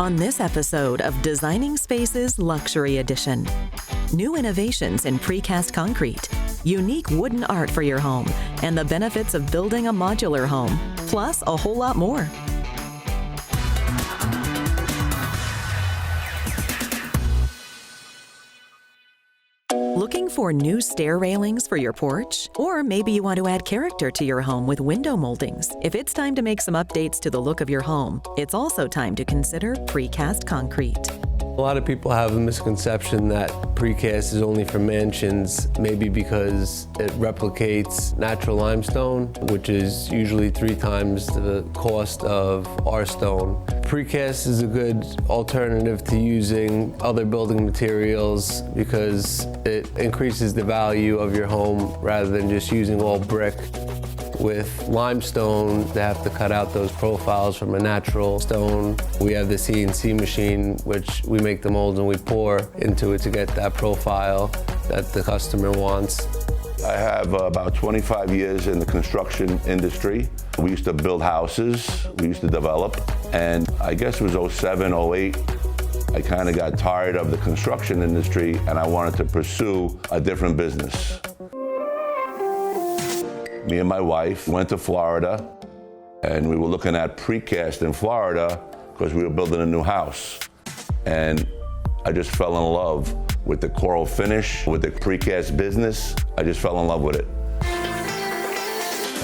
On this episode of Designing Spaces Luxury Edition, new innovations in precast concrete, unique wooden art for your home, and the benefits of building a modular home, plus a whole lot more. Looking for new stair railings for your porch? Or maybe you want to add character to your home with window moldings. If it's time to make some updates to the look of your home, it's also time to consider precast concrete. A lot of people have a misconception that precast is only for mansions, maybe because it replicates natural limestone, which is usually 3 times the cost of our stone. Precast is a good alternative to using other building materials because it increases the value of your home rather than just using all brick. With limestone, they have to cut out those profiles from a natural stone. We have the CNC machine, which we make the molds and we pour into it to get that profile that the customer wants. I have about 25 years in the construction industry. We used to build houses, we used to develop, and I guess it was 07, 08, I kind of got tired of the construction industry and I wanted to pursue a different business. Me and my wife went to Florida and we were looking at precast in Florida because we were building a new house. And I just fell in love with the coral finish, with the precast business. I just fell in love with it.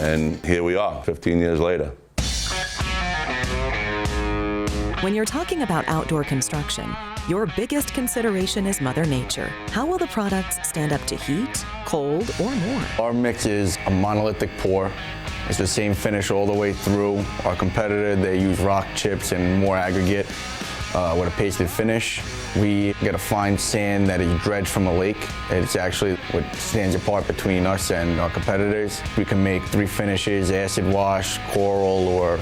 And here we are, 15 years later. When you're talking about outdoor construction, your biggest consideration is Mother Nature. How will the products stand up to heat, cold, or more? Our mix is a monolithic pour. It's the same finish all the way through. Our competitor, they use rock chips and more aggregate with a pasted finish. We get a fine sand that is dredged from a lake. It's actually what stands apart between us and our competitors. We can make 3 finishes, acid wash, coral, or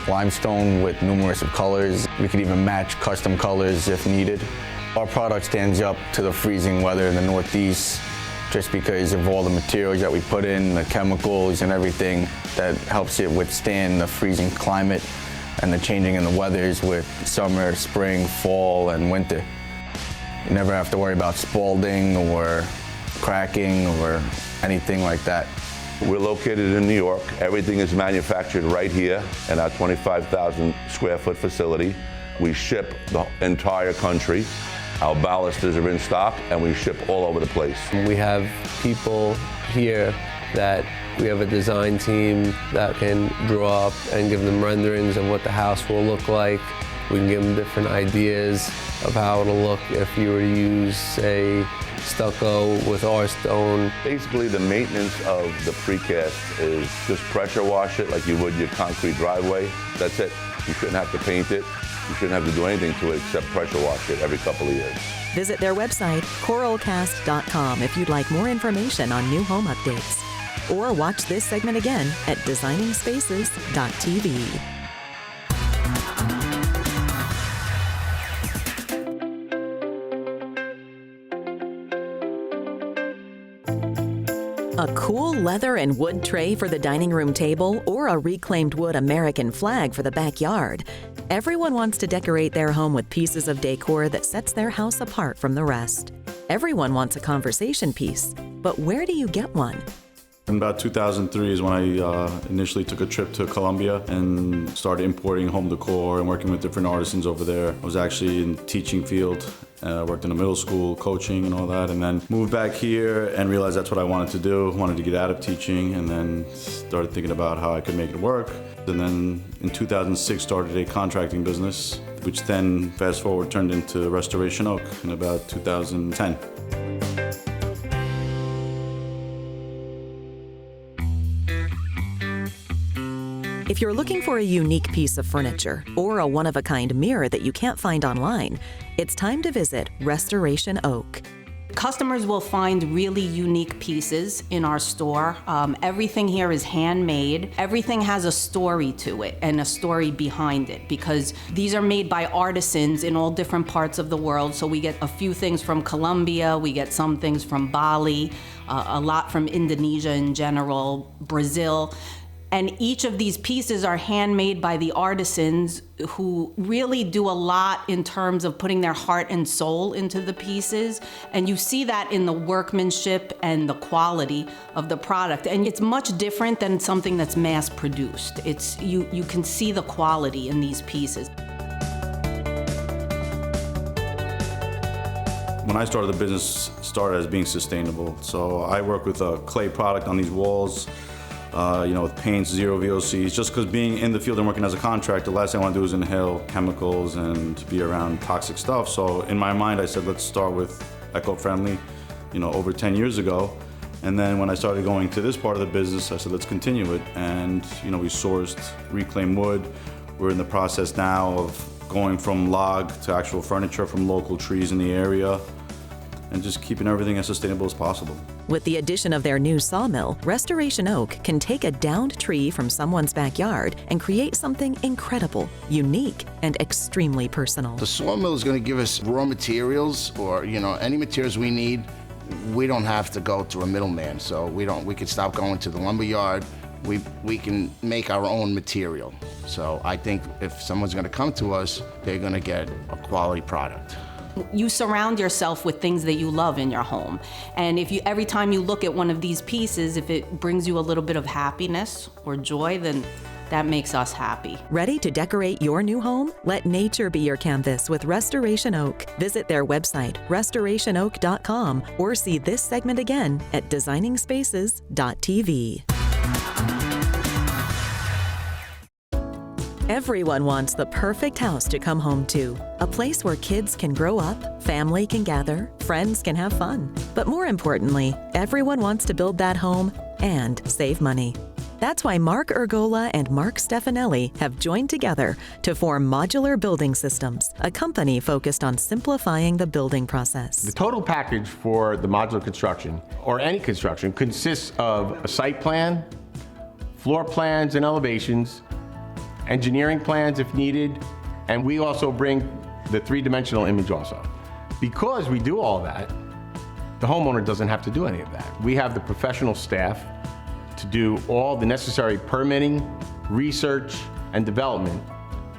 limestone with numerous of colors. We could even match custom colors if needed. Our product stands up to the freezing weather in the Northeast just because of all the materials that we put in, the chemicals and everything that helps it withstand the freezing climate and the changing in the weathers with summer, spring, fall, and winter. You never have to worry about spalding or cracking or anything like that. We're located in New York. Everything is manufactured right here in our 25,000 square foot facility. We ship the entire country. Our balusters are in stock and we ship all over the place. We have people here that we have a design team that can draw up and give them renderings of what the house will look like. We can give them different ideas of how it'll look if you were to use, say, stucco with our stone. Basically, the maintenance of the precast is just pressure wash it like you would your concrete driveway. That's it. You shouldn't have to paint it. You shouldn't have to do anything to it except pressure wash it every couple of years. Visit their website, coralcast.com, if you'd like more information on new home updates. Or watch this segment again at designingspaces.tv. A cool leather and wood tray for the dining room table or a reclaimed wood American flag for the backyard. Everyone wants to decorate their home with pieces of decor that sets their house apart from the rest. Everyone wants a conversation piece, but where do you get one? In about 2003 is when I initially took a trip to Colombia and started importing home decor and working with different artisans over there. I was actually in the teaching field, worked in a middle school, coaching and all that, and then moved back here and realized that's what I wanted to do. Wanted to get out of teaching and then started thinking about how I could make it work. And then in 2006 started a contracting business, which then fast forward turned into Restoration Oak in about 2010. If you're looking for a unique piece of furniture or a one-of-a-kind mirror that you can't find online, it's time to visit Restoration Oak. Customers will find really unique pieces in our store. Everything here is handmade. Everything has a story to it and a story behind it because these are made by artisans in all different parts of the world. So we get a few things from Colombia, we get some things from Bali, a lot from Indonesia in general, Brazil. And each of these pieces are handmade by the artisans who really do a lot in terms of putting their heart and soul into the pieces. And you see that in the workmanship and the quality of the product. And it's much different than something that's mass produced. You can see the quality in these pieces. When I started the business, started as being sustainable. So I work with a clay product on these walls, with paints, zero VOCs. Just because being in the field and working as a contractor, the last thing I want to do is inhale chemicals and be around toxic stuff. So in my mind, I said, let's start with eco-friendly, over 10 years ago. And then when I started going to this part of the business, I said, let's continue it. And, we sourced reclaimed wood. We're in the process now of going from log to actual furniture from local trees in the area, and just keeping everything as sustainable as possible. With the addition of their new sawmill, Restoration Oak can take a downed tree from someone's backyard and create something incredible, unique, and extremely personal. The sawmill is going to give us raw materials, or any materials we need. We don't have to go through a middleman, so we can stop going to the lumber yard. We can make our own material. So I think if someone's going to come to us, they're going to get a quality product. You surround yourself with things that you love in your home. And every time you look at one of these pieces, if it brings you a little bit of happiness or joy, then that makes us happy. Ready to decorate your new home? Let nature be your canvas with Restoration Oak. Visit their website, restorationoak.com, or see this segment again at designingspaces.tv. Everyone wants the perfect house to come home to. A place where kids can grow up, family can gather, friends can have fun. But more importantly, everyone wants to build that home and save money. That's why Mark Ergola and Mark Stefanelli have joined together to form Modular Building Systems, a company focused on simplifying the building process. The total package for the modular construction, or any construction, consists of a site plan, floor plans and elevations, engineering plans if needed, and we also bring the three-dimensional image also. Because we do all that, the homeowner doesn't have to do any of that. We have the professional staff to do all the necessary permitting, research, and development,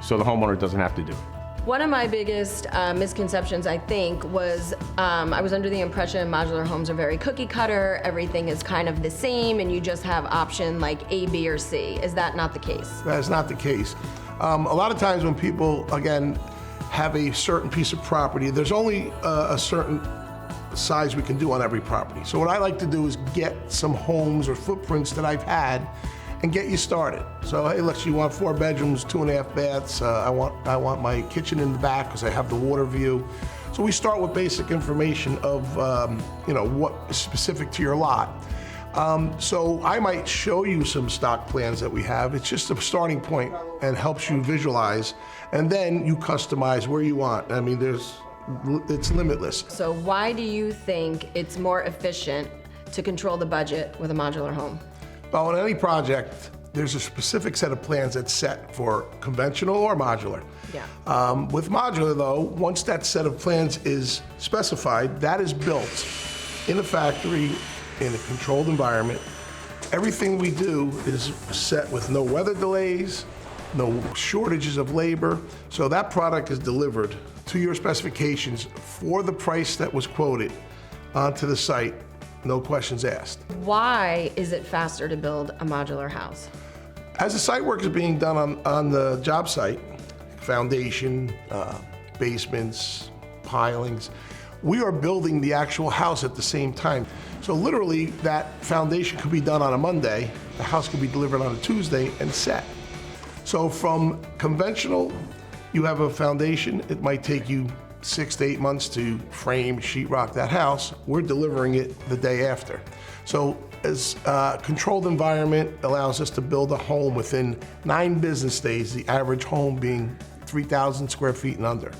so the homeowner doesn't have to do it. One of my biggest misconceptions, I think, was I was under the impression modular homes are very cookie cutter, everything is kind of the same, and you just have option like A, B, or C. Is that not the case? That is not the case. A lot of times when people, again, have a certain piece of property, there's only a certain size we can do on every property. So what I like to do is get some homes or footprints that I've had and get you started. So hey, look, you want 4 bedrooms, 2.5 baths. I want my kitchen in the back because I have the water view. So we start with basic information of what is specific to your lot. So I might show you some stock plans that we have. It's just a starting point and helps you visualize, and then you customize where you want. I mean, it's limitless. So why do you think it's more efficient to control the budget with a modular home? Well, in any project, there's a specific set of plans that's set for conventional or modular. Yeah. With modular, though, once that set of plans is specified, that is built in a factory, in a controlled environment. Everything we do is set with no weather delays, no shortages of labor. So that product is delivered to your specifications for the price that was quoted onto the site. No questions asked. Why is it faster to build a modular house? As the site work is being done on the job site, foundation, basements, pilings, we are building the actual house at the same time. So literally that foundation could be done on a Monday, the house could be delivered on a Tuesday and set. So from conventional, you have a foundation, it might take you 6 to 8 months to frame, sheetrock that house. We're delivering it the day after. So as a controlled environment allows us to build a home within 9 business days, the average home being 3,000 square feet and under.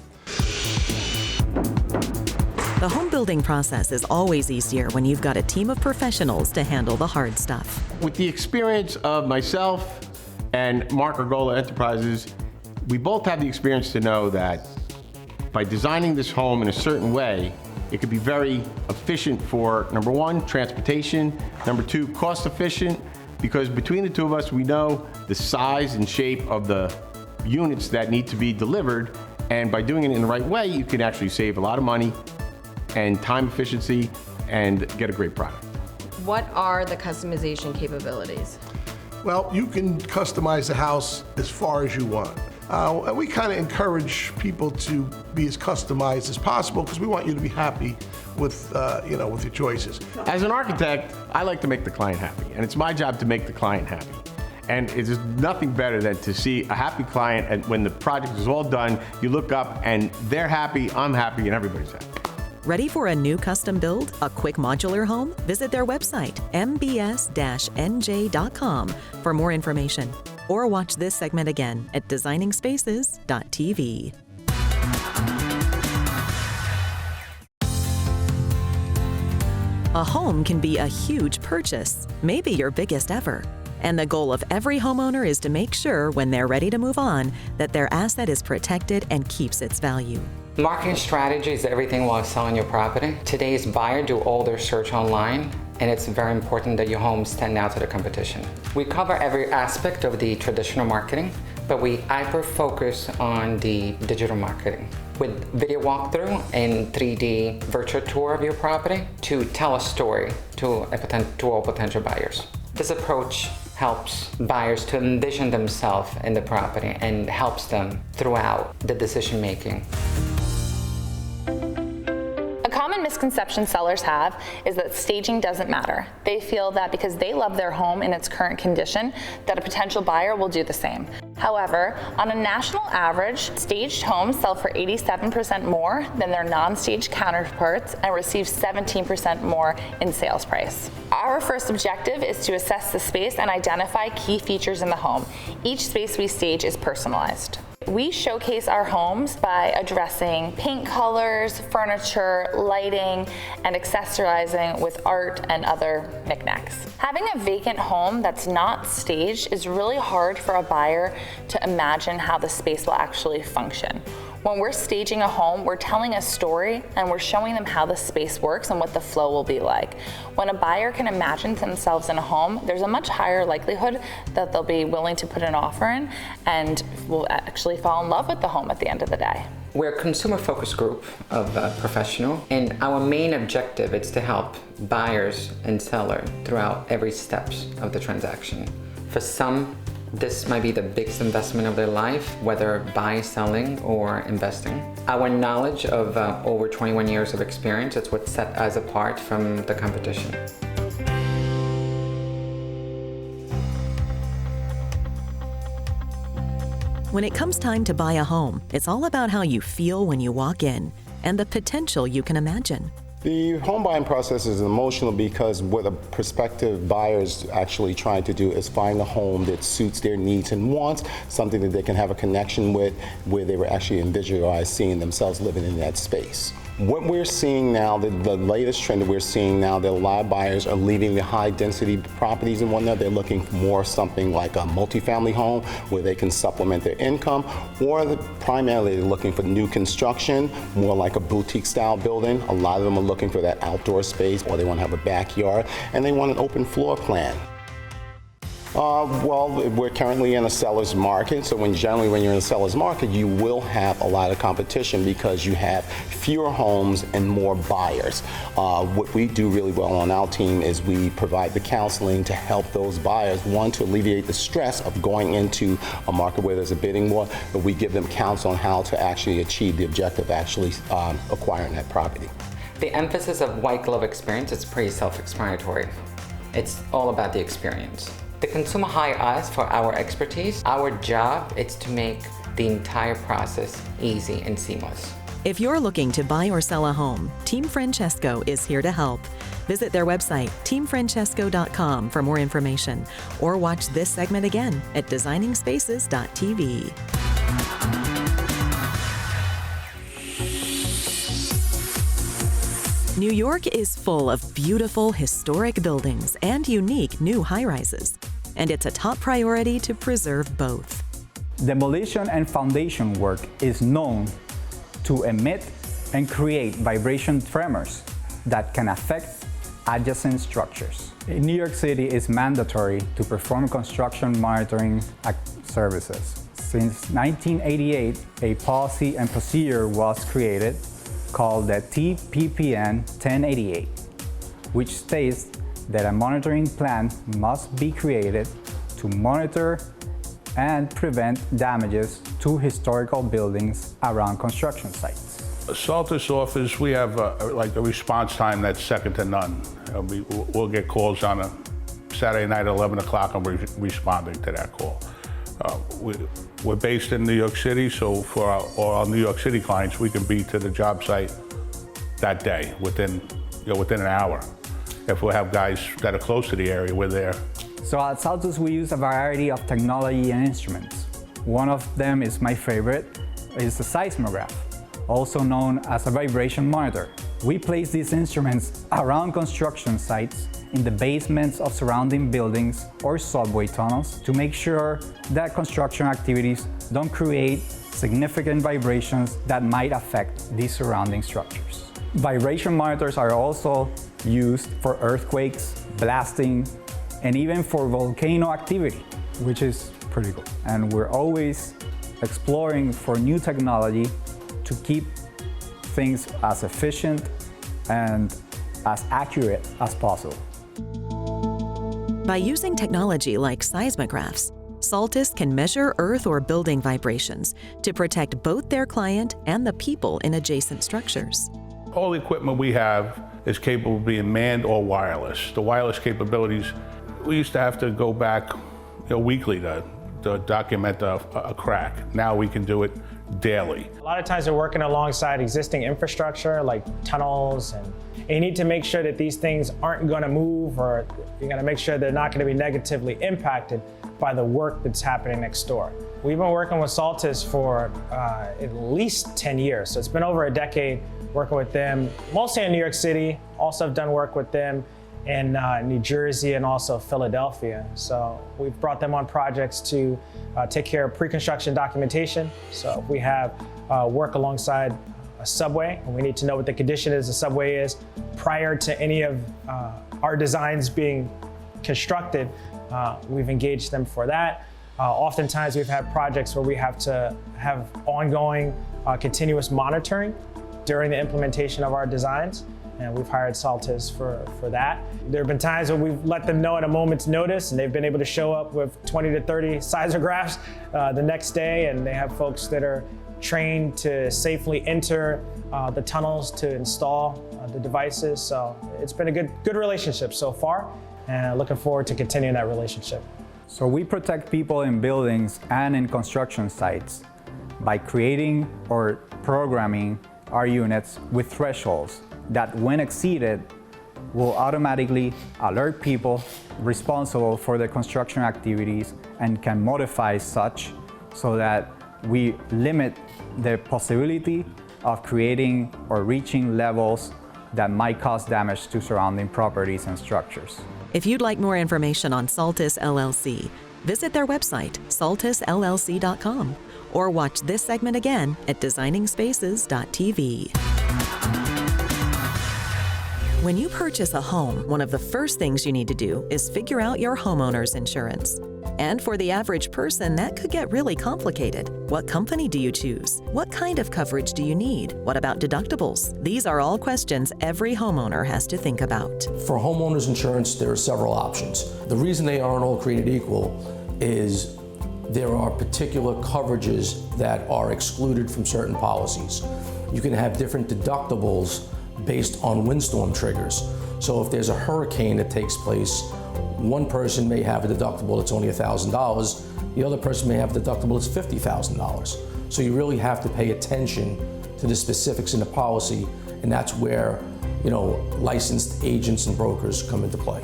The home building process is always easier when you've got a team of professionals to handle the hard stuff. With the experience of myself and Mark Ergola Enterprises, we both have the experience to know that by designing this home in a certain way, it could be very efficient for, number 1, transportation, number 2, cost efficient, because between the two of us, we know the size and shape of the units that need to be delivered, and by doing it in the right way, you can actually save a lot of money and time efficiency and get a great product. What are the customization capabilities? Well, you can customize the house as far as you want. And we kind of encourage people to be as customized as possible because we want you to be happy with, with your choices. As an architect, I like to make the client happy, and it's my job to make the client happy. And it's just nothing better than to see a happy client, and when the project is all done, you look up and they're happy, I'm happy, and everybody's happy. Ready for a new custom build, a quick modular home? Visit their website, mbs-nj.com, for more information. Or watch this segment again at designingspaces.tv. A home can be a huge purchase, maybe your biggest ever. And the goal of every homeowner is to make sure when they're ready to move on that their asset is protected and keeps its value. Marketing strategy is everything while selling your property. Today's buyers do all their search online, and it's very important that your home stand out to the competition. We cover every aspect of the traditional marketing, but we hyper-focus on the digital marketing with video walkthrough and 3D virtual tour of your property to tell a story to all potential buyers. This approach helps buyers to envision themselves in the property and helps them throughout the decision making. A common misconception sellers have is that staging doesn't matter. They feel that because they love their home in its current condition, that a potential buyer will do the same. However, on a national average, staged homes sell for 87% more than their non-staged counterparts and receive 17% more in sales price. Our first objective is to assess the space and identify key features in the home. Each space we stage is personalized. We showcase our homes by addressing paint colors, furniture, lighting, and accessorizing with art and other knickknacks. Having a vacant home that's not staged is really hard for a buyer to imagine how the space will actually function. When we're staging a home, we're telling a story and we're showing them how the space works and what the flow will be like. When a buyer can imagine themselves in a home, there's a much higher likelihood that they'll be willing to put an offer in and will actually fall in love with the home at the end of the day. We're a consumer-focused group of professionals, and our main objective is to help buyers and sellers throughout every steps of the transaction. For some, this might be the biggest investment of their life, whether buying, selling, or investing. Our knowledge of over 21 years of experience is what set us apart from the competition. When it comes time to buy a home, it's all about how you feel when you walk in and the potential you can imagine. The home buying process is emotional because what a prospective buyer is actually trying to do is find a home that suits their needs and wants, something that they can have a connection with, where they were actually visualize seeing themselves living in that space. What we're seeing now, the latest trend that we're seeing now, that a lot of buyers are leaving the high density properties and whatnot. They're looking for more something like a multifamily home where they can supplement their income, or primarily they're looking for new construction, more like a boutique style building. A lot of them are looking for that outdoor space, or they want to have a backyard, and they want an open floor plan. Well, we're currently in a seller's market, so generally when you're in a seller's market, you will have a lot of competition because you have fewer homes and more buyers. What we do really well on our team is we provide the counseling to help those buyers, one, to alleviate the stress of going into a market where there's a bidding war, but we give them counsel on how to actually achieve the objective of actually acquiring that property. The emphasis of white glove experience is pretty self-explanatory. It's all about the experience. The consumer hire us for our expertise. Our job is to make the entire process easy and seamless. If you're looking to buy or sell a home, Team Francesco is here to help. Visit their website, teamfrancesco.com, for more information, or watch this segment again at designingspaces.tv. New York is full of beautiful historic buildings and unique new high-rises, and it's a top priority to preserve both. Demolition and foundation work is known to emit and create vibration tremors that can affect adjacent structures. In New York City, it's mandatory to perform construction monitoring services. Since 1988, a policy and procedure was created called the TPPN 1088, which states that a monitoring plan must be created to monitor and prevent damages to historical buildings around construction sites. Saltus office, we have like a response time that's second to none. We'll get calls on a Saturday night at 11 o'clock and we're responding to that call. We're based in New York City, so for our New York City clients, we can be to the job site that day within an hour. If we have guys that are close to the area, we're there. So at Saltus, we use a variety of technology and instruments. One of them is my favorite, is the seismograph, also known as a vibration monitor. We place these instruments around construction sites, in the basements of surrounding buildings or subway tunnels to make sure that construction activities don't create significant vibrations that might affect these surrounding structures. Vibration monitors are also used for earthquakes, blasting, and even for volcano activity, which is pretty cool. And we're always exploring for new technology to keep things as efficient and as accurate as possible. By using technology like seismographs, Saltus can measure earth or building vibrations to protect both their client and the people in adjacent structures. All the equipment we have is capable of being manned or wireless. The wireless capabilities, we used to have to go back weekly to document a crack. Now we can do it daily. A lot of times we're working alongside existing infrastructure like tunnels, and you need to make sure that these things aren't going to move, or you're going to make sure they're not going to be negatively impacted by the work that's happening next door. We've been working with Saltus for at least 10 years, so it's been over a decade working with them, mostly in New York City. Also have done work with them in New Jersey and also Philadelphia. So we've brought them on projects to take care of pre-construction documentation. So if we have work alongside a subway and we need to know what the condition is the subway is prior to any of our designs being constructed, we've engaged them for that. Oftentimes we've had projects where we have to have ongoing continuous monitoring during the implementation of our designs, and we've hired Saltus for that. There have been times when we've let them know at a moment's notice, and they've been able to show up with 20 to 30 seismographs the next day, and they have folks that are trained to safely enter the tunnels to install the devices. So it's been a good relationship so far, and looking forward to continuing that relationship. So we protect people in buildings and in construction sites by creating or programming our units with thresholds that, when exceeded, will automatically alert people responsible for the construction activities and can modify such so that we limit the possibility of creating or reaching levels that might cause damage to surrounding properties and structures. If you'd like more information on Saltus LLC, visit their website, saltusllc.com, or watch this segment again at designingspaces.tv. When you purchase a home, one of the first things you need to do is figure out your homeowner's insurance. And for the average person, that could get really complicated. What company do you choose? What kind of coverage do you need? What about deductibles? These are all questions every homeowner has to think about. For homeowners insurance, there are several options. The reason they aren't all created equal is there are particular coverages that are excluded from certain policies. You can have different deductibles based on windstorm triggers. So if there's a hurricane that takes place, one person may have a deductible that's only $1,000, the other person may have a deductible that's $50,000. So you really have to pay attention to the specifics in the policy, and that's where, licensed agents and brokers come into play.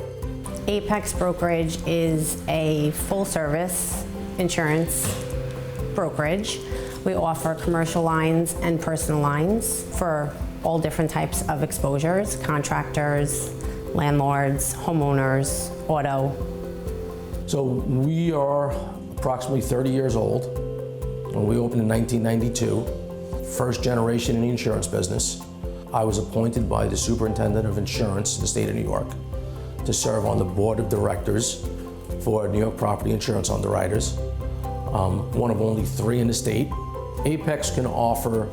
Apex Brokerage is a full-service insurance brokerage. We offer commercial lines and personal lines for all different types of exposures: contractors, landlords, homeowners, auto. So we are approximately 30 years old. We opened in 1992, first generation in the insurance business. I was appointed by the Superintendent of Insurance in the state of New York to serve on the board of directors for New York Property Insurance Underwriters, one of only 3 in the state. Apex can offer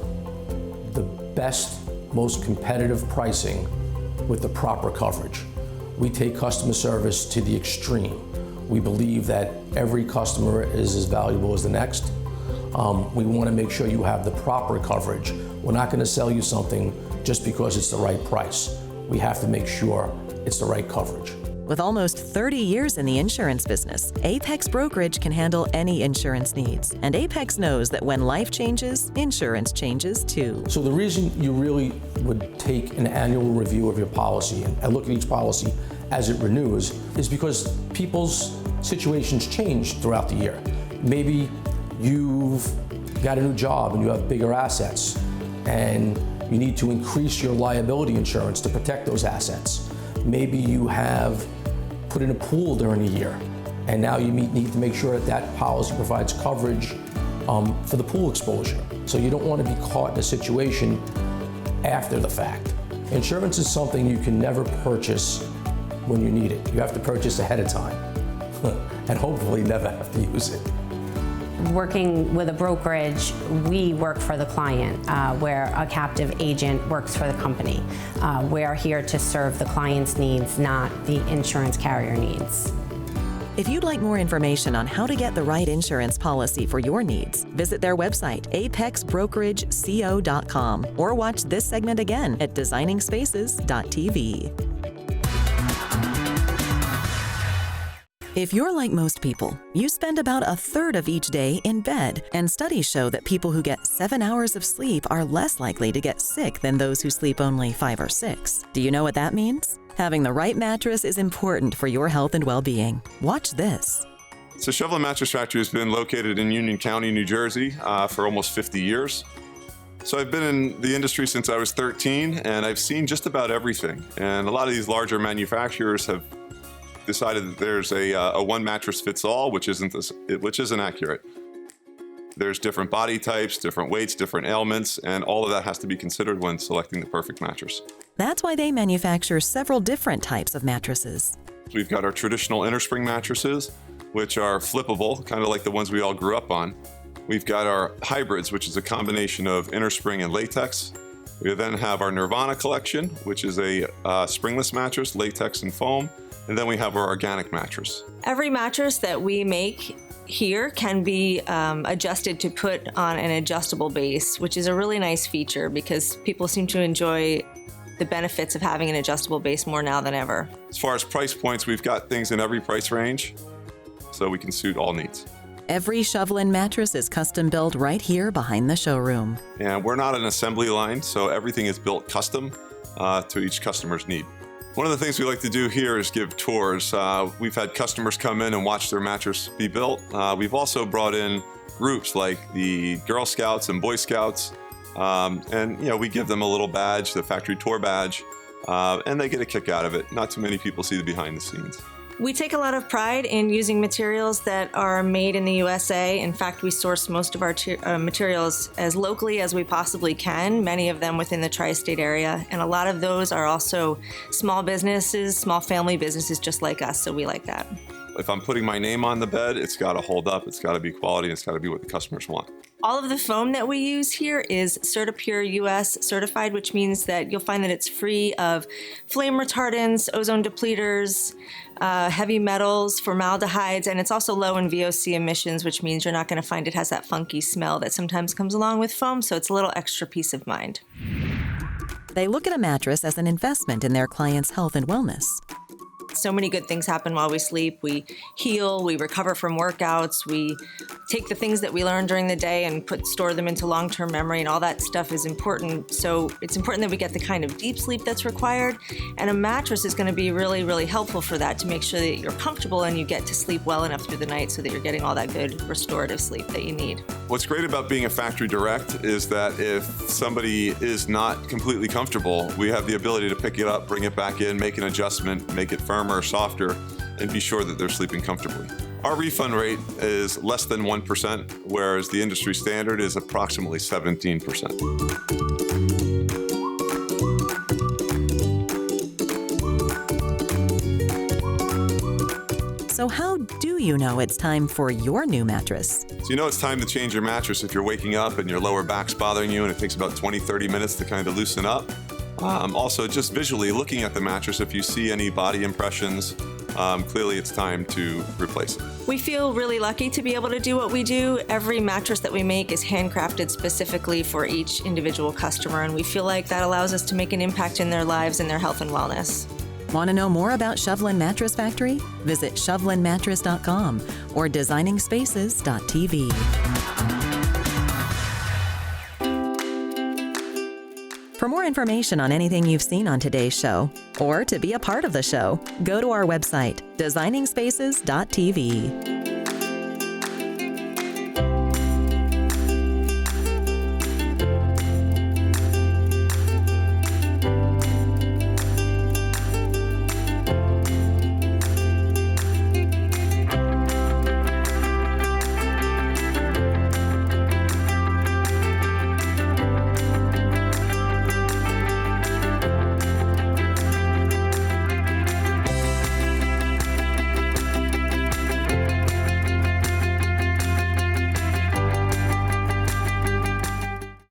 the best, most competitive pricing with the proper coverage. We take customer service to the extreme. We believe that every customer is as valuable as the next. We want to make sure you have the proper coverage. We're not going to sell you something just because it's the right price. We have to make sure it's the right coverage. With almost 30 years in the insurance business, Apex Brokerage can handle any insurance needs. And Apex knows that when life changes, insurance changes too. So the reason you really would take an annual review of your policy and look at each policy as it renews is because people's situations change throughout the year. Maybe you've got a new job and you have bigger assets and you need to increase your liability insurance to protect those assets. Maybe you have put in a pool during the year and now you need to make sure that that policy provides coverage for the pool exposure. So you don't want to be caught in a situation after the fact. Insurance is something you can never purchase when you need it. You have to purchase ahead of time and hopefully never have to use it. Working with a brokerage, we work for the client, where a captive agent works for the company. We are here to serve the client's needs, not the insurance carrier needs. If you'd like more information on how to get the right insurance policy for your needs, visit their website, apexbrokerageco.com, or watch this segment again at designingspaces.tv. If you're like most people, you spend about a third of each day in bed, and studies show that people who get 7 hours of sleep are less likely to get sick than those who sleep only 5 or 6. Do you know what that means? Having the right mattress is important for your health and well-being. Watch this. So Chevrolet Mattress Factory has been located in Union County, New Jersey for almost 50 years. So I've been in the industry since I was 13, and I've seen just about everything. And a lot of these larger manufacturers have decided that there's a one mattress fits all, which isn't accurate. There's different body types, different weights, different ailments, and all of that has to be considered when selecting the perfect mattress. That's why they manufacture several different types of mattresses. We've got our traditional innerspring mattresses, which are flippable, kind of like the ones we all grew up on. We've got our hybrids, which is a combination of innerspring and latex. We then have our Nirvana collection, which is a springless mattress, latex and foam. And then we have our organic mattress. Every mattress that we make here can be adjusted to put on an adjustable base, which is a really nice feature because people seem to enjoy the benefits of having an adjustable base more now than ever. As far as price points, we've got things in every price range, so we can suit all needs. Every Shovelin mattress is custom built right here behind the showroom. And we're not an assembly line, so everything is built custom to each customer's need. One of the things we like to do here is give tours. We've had customers come in and watch their mattress be built. We've also brought in groups like the Girl Scouts and Boy Scouts, and we give them a little badge, the factory tour badge, and they get a kick out of it. Not too many people see the behind the scenes. We take a lot of pride in using materials that are made in the USA. In fact, we source most of our materials as locally as we possibly can, many of them within the tri-state area. And a lot of those are also small businesses, small family businesses just like us, so we like that. If I'm putting my name on the bed, it's got to hold up, it's got to be quality, it's got to be what the customers want. All of the foam that we use here is CertiPure US certified, which means that you'll find that it's free of flame retardants, ozone depleters, heavy metals, formaldehydes, and it's also low in VOC emissions, which means you're not going to find it has that funky smell that sometimes comes along with foam, so it's a little extra peace of mind. They look at a mattress as an investment in their client's health and wellness. So many good things happen while we sleep. We heal, we recover from workouts, we take the things that we learn during the day and store them into long-term memory, and all that stuff is important. So it's important that we get the kind of deep sleep that's required, and a mattress is going to be really, really helpful for that, to make sure that you're comfortable and you get to sleep well enough through the night so that you're getting all that good restorative sleep that you need. What's great about being a factory direct is that if somebody is not completely comfortable, we have the ability to pick it up, bring it back in, make an adjustment, make it firmer or softer, and be sure that they're sleeping comfortably. Our refund rate is less than 1%, whereas the industry standard is approximately 17%. So how do you know it's time for your new mattress? So you know it's time to change your mattress if you're waking up and your lower back's bothering you and it takes about 20-30 minutes to kind of loosen up. Also, just visually looking at the mattress, if you see any body impressions, clearly it's time to replace it. We feel really lucky to be able to do what we do. Every mattress that we make is handcrafted specifically for each individual customer, and we feel like that allows us to make an impact in their lives and their health and wellness. Want to know more about Shovlin Mattress Factory? Visit shovlinmattress.com or designingspaces.tv. For more information on anything you've seen on today's show, or to be a part of the show, go to our website, designingspaces.tv.